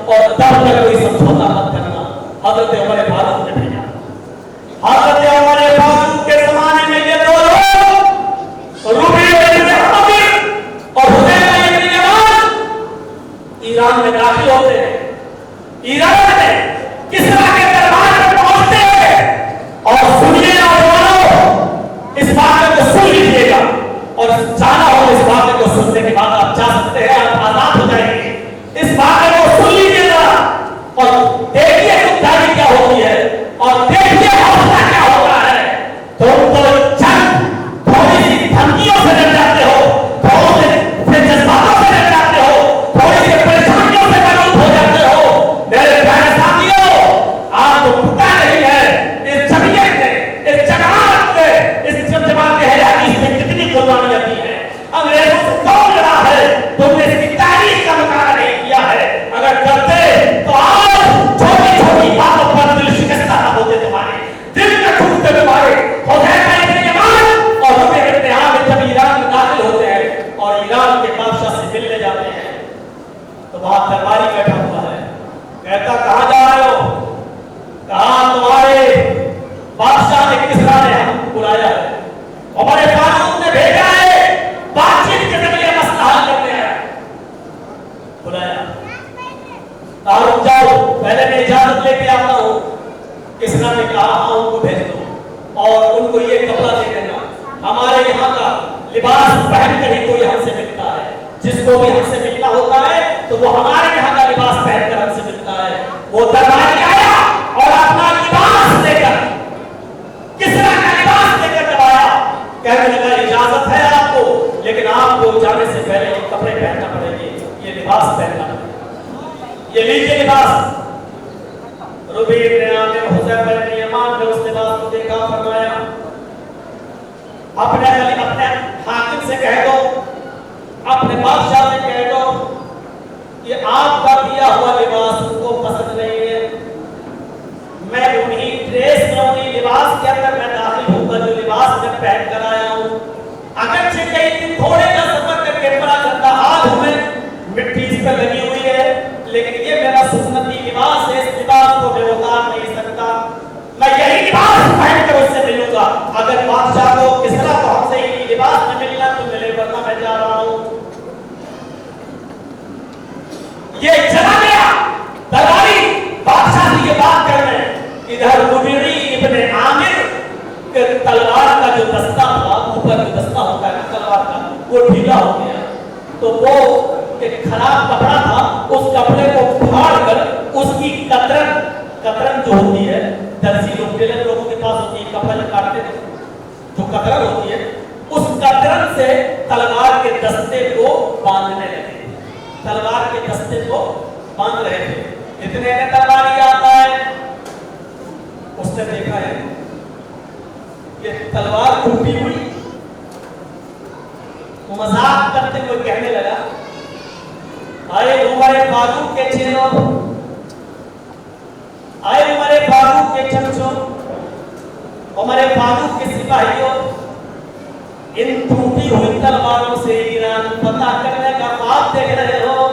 और तब तक कोई समझौता मत करना। हजरत उमर फारूक ने भेजा। हजरत उमर फारूक के जमाने में ये दो लोग रूबी इब्न आमिर और हुदैफा इब्न यमान ईरान में दाखिल होते हैं। ईरान में किसरा के दरबार में पहुंचते हैं और सुनिए नौजवानों, इस बात को सुन लीजिएगा और जाना हो इस बात को सुनने के बाद आप जा सकते हैं, आप आजाद हो जाएंगे। इस बात को सुन लीजिएगा और देखिए खुददारी क्या होती है और देखिए हौसला क्या होता है। तुम तो चंद थोड़ी सी धमकियों से डर जाते हो, थोड़े से जज्बातों से डर जाते हो, थोड़ी सी परेशानियों से मजबूत हो जाते हो। मेरे प्यारे साथियों, आपको पता नहीं है इस जमीयत ने, इस जमात ने, इस जमात के हयाती में कितनी कुर्बानियां दी हैं। अंग्रेजों से कौन लड़ा है, तुमने इसकी तारीफ का मुकाबला नहीं किया है। अगर करते तो आज छोटी छोटी बातों पर दिल शिकस्त ना होते तुम्हारे, दिल में टूटते तुम्हारे। हुदैफा इब्न यमान और रूबी इब्न आमिर जब ईरान में दाखिल होते हैं और ईरान के बादशाह से मिलने जाते हैं तो वहां दरबारी बैठा हुआ है। कहता कहां जा रहे हो? कहा तुम्हारे बादशाह ने किसरा ने हमको बुलाया है, उमर फारूक ने भेजा है बातचीत के जरिए मसला हल करने हैं, बुलाया। तारुक जाओ, पहले मैं इजाजत लेके आता हूँ। किसरा ने कहा हाँ उनको भेज दो और उनको ये कपड़ा दे देना। हमारे यहाँ का लिबास पहन कर ही कोई हमसे मिलता है, जिसको भी हमसे मिलना होता है तो वो हमारे यहाँ का लिबास पहनकर हमसे मिलता है। वो दरबारी आया और अपना लिबास लेकर, किसरा का लिबास लेकर जब आया, कहने लगा इजाजत है आपको, लेकिन आपको जाने से पहले ये कपड़े पहनना पड़ेंगे, ये लिबास पहनना पड़ेगा, ये लीजिए लिबास। रूबी इब्न आमिर हुदैफा इब्न यमान ने उस लिबास को देखा, फरमाया अपने हाकिम से कह दो, अपने बादशाह से कह दो कि आपका दिया हुआ लिबास उनको पसंद नहीं है। मैं उन्हीं ड्रेस में, उन्हीं लिबास के अंदर मैं दाखिल होऊंगा जो लिबास मैं पहन कर आया हूँ। अगरचे कई दिन थोड़े का सफर करके बड़ा गंदा हाल हूँ मैं, मिट्टी इस पर लगी हुई है, लेकिन ये मेरा सुन्नती लिबास है, इस लिबास को मैं उतार नहीं सकता। मैं यही लिबास पहन कर उससे मिलूंगा। अगर बादशाह को किसरा को हमसे ही लिबास में मिलना तो मिले, वरना मैं जा रहा हूँ। ये चला गया दरबारी बादशाह से ये बात करने। इधर रूबी इब्न आमिर के तलवार का जो दस्ता था, ऊपर जो दस्ता होता है तलवार का, वो ढीला हो गया। तो वो एक खराब कपड़ा था, उस कपड़े को फाड़ कर उसकी कतरन जो होती है, दर्जी लोग टेलर लोगों के पास होती है, कपड़ा जो काटते थे, जो कतरन होती है, उस कतरन से तलवार के दस्ते को बांधने लगे। तलवार के दस्ते को बांध रहे थे। इतने में तलवारी आता है, उसने देखा है ये तलवार टूटी हुई, मजाक करते हुए कहने लगा, अरे उमर फारूक के चेलों, अरे उमर फारूक के चमचों, उमर फारूक के सिपाहियों, इन टूटी हुई तलवारों से ईरान फतह करने का ख्वाब देख रहे हो?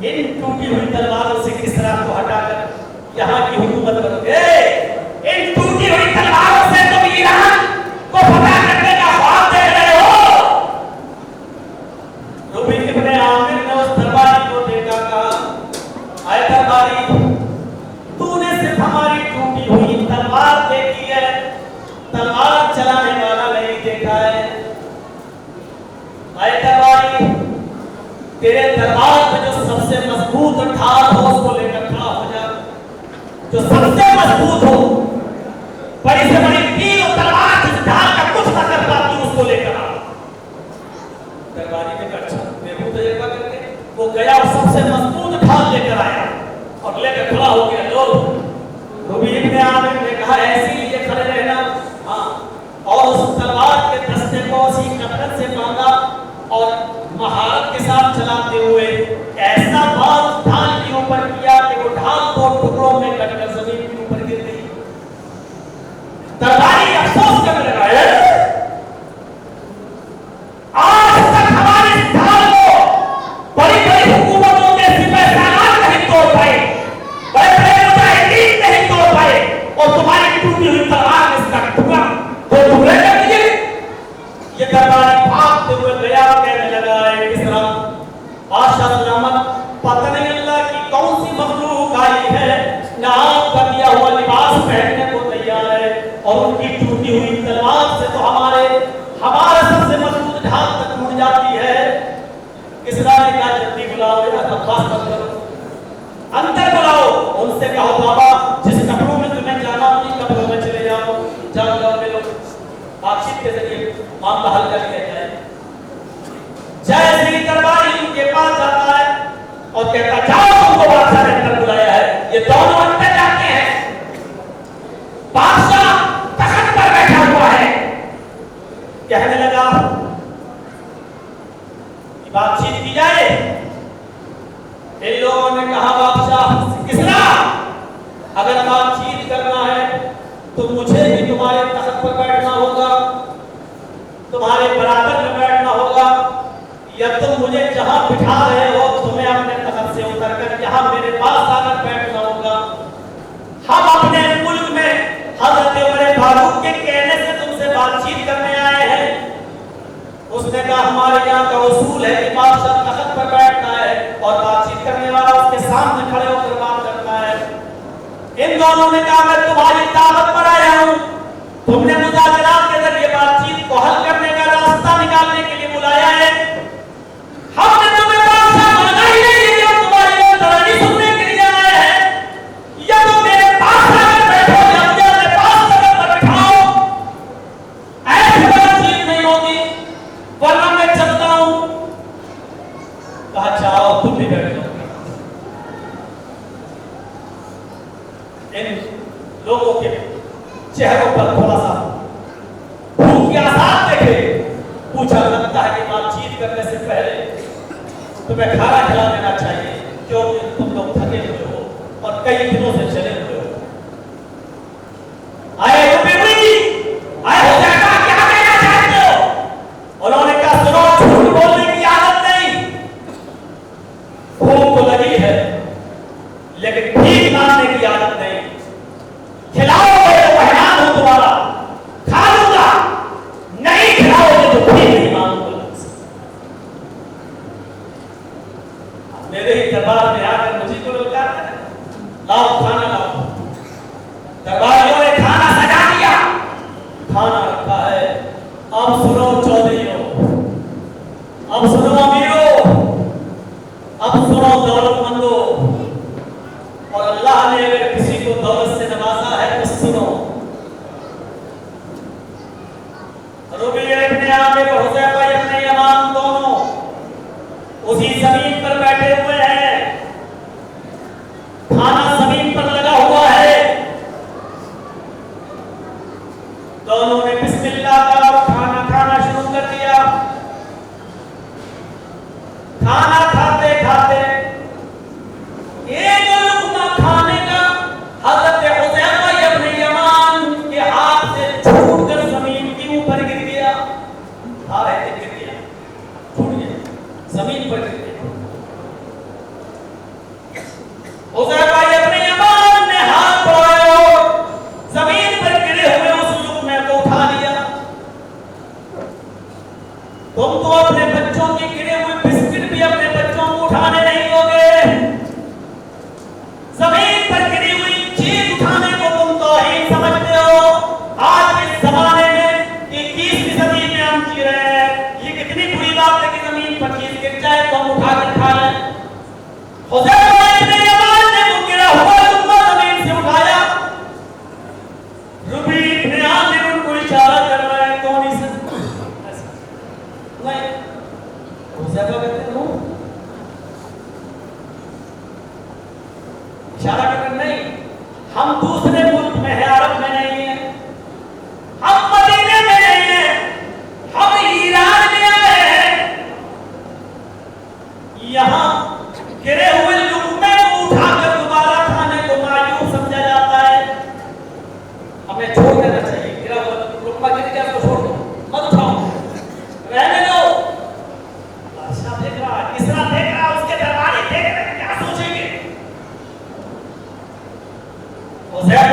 इन टूटी हुई तलवारों से किसरा को हटाकर यहाँ की हुकूमत करोगे? इन टूटी हुई तलवारों से तुम ईरान को फतह करने का ख्वाब देख रहे हो? रूबी इब्न आमिर ने उस दरबारी को देखा, कहा आए दरबारी, तूने सिर्फ हमारी टूटी हुई तलवार देखी है, तलवार चलाने वाला नहीं देखा है। आए दरबारी, तेरे दरबार में जो सबसे मजबूत ढाल हो उसको लेकर खड़ा हो जा, जो सबसे मजबूत हो, बड़ी से बड़ी तीर और तलवार जिस ढाल का कुछ न कर पाती उसको लेकर आ। दरबारी ने कहा बेहूद तजर्बा करके वो गया और सबसे मजबूत ढाल लेकर आया और लेकर खड़ा हो गया। लोग रूबी इब्न आमिर ने कहा ऐसे ही ये खड़े रहना, हाँ, और उस तलवार के दस्ते को उसी कतरन से बांधा और महारत के साथ चलाते हुए لباس پہننے کو تیار ہے اور ان کی ٹوٹی ہوئی تلوار سے تو ہمارا سب سے مضبوط ڈھال تک ٹوٹ جاتی ہے. کسرا نے کہا جلدی بلاؤ عباس مت کرو, اندر بلاؤ. ان سے کہو بابا جس کپڑوں میں تمہیں جانا انہیں کپڑوں میں چلے جاؤ, جاؤ ملو, بات چیت کے ذریعے معاملہ حل کر لیا جائے. جیسے ہی درباری ان کے پاس جاتا ہے اور کہتا جاؤ تم کو بادشاہ نے اندر بلایا ہے. یہ دونوں اندر جاتے ہیں, بادشاہ تخت پر بیٹھا ہوا ہے. کہنے لگا کہ بات چیت کی جائے. ان لوگوں نے کہا بادشاہ کسرا اگر بات چیت کرنا ہے تو مجھے بھی تمہارے تخت پر بیٹھنا ہوگا, تمہارے برابر میں بیٹھنا ہوگا, یا تم مجھے جہاں بٹھا رہے ہو تمہیں اپنے تخت سے اتر کر یہاں میرے پاس آ کر بیٹھنا ہوگا. ہم اپنے ملک میں حضرت عمر فاروق کے کہنے سے تم سے بات چیت کرنے آئے ہیں. اس نے کہا ہمارے یہاں کا اصول ہے کہ بادشاہ تخت پر بیٹھنا ہے اور بات چیت کرنے والا اس کے سامنے کھڑے ہو کر بات کرتا ہے. ان دونوں نے کہا میں تمہاری دعوت پر آیا ہوں, تم نے مذاکرات کے ذریعے بات چیت کو حل کرنے کا راستہ نکالنے کے لیے بلایا ہے. ہم نے تمہیں بادشاہ بنانا ہی نہیں ہے کہ ہم تمہاری بات ترانی سننے کے لیے آئے ہیں. یا تم میرے پاس آ کر بیٹھو یا مجھے اپنے پاس تخت پر بٹھاؤ. ایسی بات چیت نہیں ہوگی ورنہ میں چلتا ہوں. کہا جاؤ تم بھی بیٹھ جاؤ. ان لوگوں کے چہروں پر تھوڑا سا بھوک کے آثار دیکھے. پوچھا لگتا ہے کہ بات چیت کرنے سے پہلے تمہیں کھانا کھلا دینا چاہیے کیونکہ تم لوگ تھکے ہوئے ہو اور کئی دنوں سے چلے ہوئے ہو. آئے حذیفہ کیا کہنا چاہتے ہو؟ انہوں نے کہا سنو جھوٹ بولنے کی عادت نہیں, بھوک تو لگی ہے لیکن بھیک مانگنے کی عادت نہیں. کھلاؤ گے تو مہمان ہوں تمہارا, کھا لوں گا, نہیں کھلاؤ گے تو بھیک نہیں مانگوں گا. میرے ہی دربار میں آ کر مجھے کو لوگ کہتے ہیں لاؤ کھانا لاؤ. درباریوں نے کھانا سجا دیا, کھانا رکھا ہے. اب سنو چودھریوں, اب سنو امیروں, اب سنو دولت مندوں, اور اللہ نے اگر کسی کو دولت سے نوازا ہے تو سنو. ربیع ابن عامر اور حذیفہ ابن یمان دونوں اسی زمین پر بیٹھے ہوئے ہیں, کھانا زمین پر لگا ہوا ہے. دونوں نے بسم اللہ کا کھانا کھانا شروع کر دیا. کھانا کھاتے کھاتے ایک لقمہ کھانے کا حضرت حذیفہ ابن یمان کے ہاتھ سے چھوٹ کر زمین کے اوپر گر گیا. کھا رہے تھے گر گیا, چھوٹ گیا, زمین پر گر گیا. حذیفہ ابن یمان نے ہاتھ بڑھایا اور زمین پر گرے ہوئے اس لقمے کو اٹھا لیا. تم تو اپنے بچوں کے گرے ہوئے بسکٹ بھی اپنے بچوں کو اٹھانے نہیں ہوگے. زمین پر گری ہوئی چیز اٹھانے کو تم توہین سمجھتے ہو. آج کے زمانے میں 21ویں صدی میں ہم جی رہے ہیں, یہ کتنی بری بات ہے کہ زمین پر چیز گر جائے تو ہم اٹھا کر کھا لیں. حذیفہ ابن یمان نے وہ گرا ہوا لقمہ زمین سے اٹھایا. ربیع ابن عامر ان کو اشارہ کر رہا ہے کون اسے نہیں. حذیفہ کہتے ہیں اشارہ کر نہیں, ہم دوسرے ملک میں ہیں, عرب میں نہیں ہیں, ہم مدینے میں نہیں ہیں, ہم ایران میں آئے ہیں. یہاں گرے ہوئے لقمے کو اٹھا کر دوبارہ کھانے کو معیوب سمجھا جاتا ہے. ہمیں چھوڑ دینا چاہیے. گرا ہوا لقمہ گر گیا اس کو چھوڑ دو, مت اٹھاؤ, رہنے دو. بادشاہ دیکھ رہا, کسرا دیکھ رہا, اس کے درباری دیکھ رہے, کیا سوچیں گے؟ حذیفہ